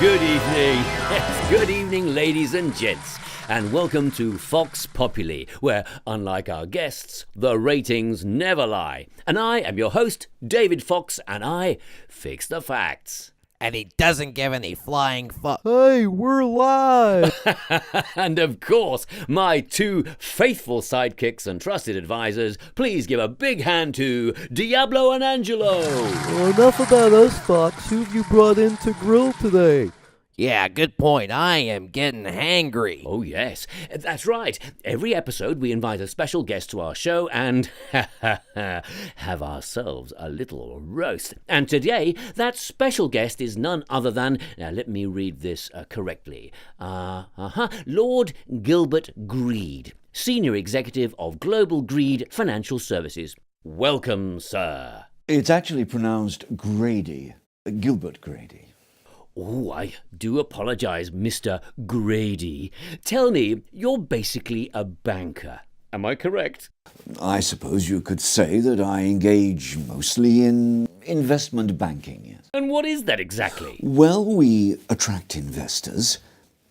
Good evening. Yes, good evening, ladies and gents. And welcome to Fox Populi, where, unlike our guests, the ratings never lie. And I am your host, David Fox, and I fix the facts. And he doesn't give any flying Hey, we're live! And of course, my two faithful sidekicks and trusted advisors. Please give a big hand to Diablo and Angelo. Well, enough about us, Fox. Who've you brought in to grill today? Yeah, good point. I am getting hangry. Oh yes, that's right. Every episode we invite a special guest to our show and have ourselves a little roast. And today, that special guest is none other than, now let me read this correctly, Lord Gilbert Greed, Senior Executive of Global Greed Financial Services. Welcome, sir. It's actually pronounced Grady, Gilbert Grady. Oh, I do apologize, Mr. Grady. Tell me, you're basically a banker. Am I correct? I suppose you could say that I engage mostly in investment banking. Yes. And what is that exactly? Well, we attract investors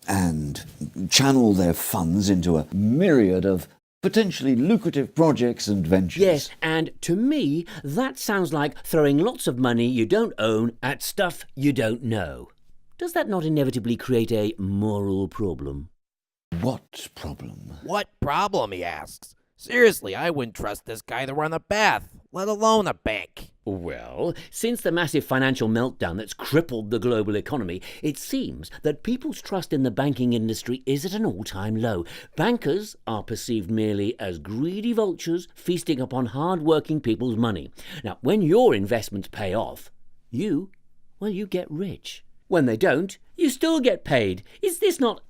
and channel their funds into a myriad of potentially lucrative projects and ventures. Yes, and to me, that sounds like throwing lots of money you don't own at stuff you don't know. Does that not inevitably create a moral problem? What problem? What problem, he asks. Seriously, I wouldn't trust this guy to run a bath, let alone a bank. Well, since the massive financial meltdown that's crippled the global economy, it seems that people's trust in the banking industry is at an all-time low. Bankers are perceived merely as greedy vultures feasting upon hard-working people's money. Now, when your investments pay off, you get rich. When they don't, you still get paid. Is this not,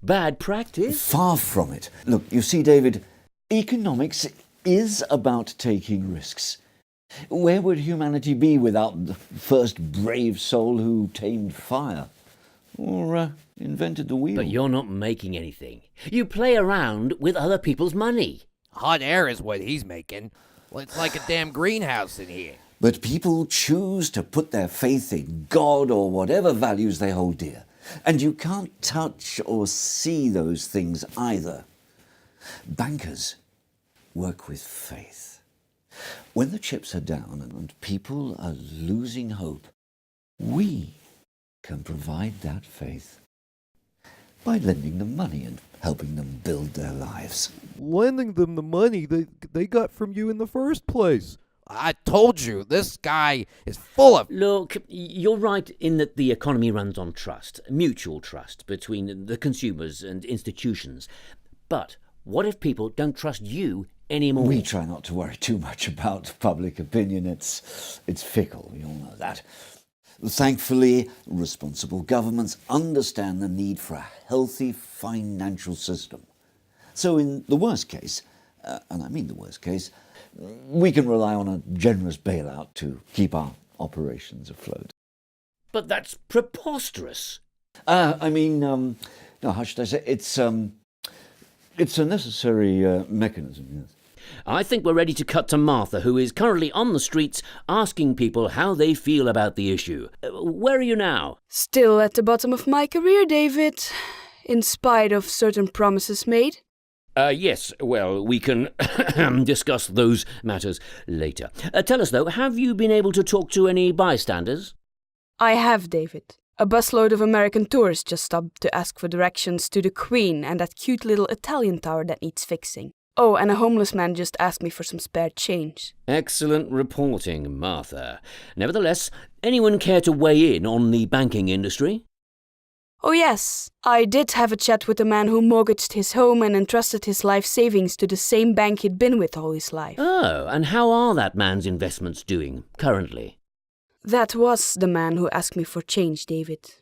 bad practice? Far from it. Look, you see, David, economics is about taking risks. Where would humanity be without the first brave soul who tamed fire or invented the wheel? But you're not making anything. You play around with other people's money. Hot air is what he's making. Well, it's like a damn greenhouse in here. But people choose to put their faith in God or whatever values they hold dear. And you can't touch or see those things either. Bankers work with faith. When the chips are down and people are losing hope, we can provide that faith by lending them money and helping them build their lives. Lending them the money they got from you in the first place. I told you, this guy is full of... Look, you're right in that the economy runs on trust, mutual trust between the consumers and institutions. But what if people don't trust you anymore? We try not to worry too much about public opinion. It's fickle, you all know that. Thankfully, responsible governments understand the need for a healthy financial system. So in the worst case, and I mean the worst case, we can rely on a generous bailout to keep our operations afloat. But that's preposterous. No, how should I say? It's a necessary mechanism, yes. I think we're ready to cut to Martha, who is currently on the streets asking people how they feel about the issue. Where are you now? Still at the bottom of my career, David, in spite of certain promises made. Yes, well, we can discuss those matters later. Tell us, though, have you been able to talk to any bystanders? I have, David. A busload of American tourists just stopped to ask for directions to the Queen and that cute little Italian tower that needs fixing. Oh, and a homeless man just asked me for some spare change. Excellent reporting, Martha. Nevertheless, anyone care to weigh in on the banking industry? Oh yes, I did have a chat with a man who mortgaged his home and entrusted his life savings to the same bank he'd been with all his life. Oh, and how are that man's investments doing currently? That was the man who asked me for change, David.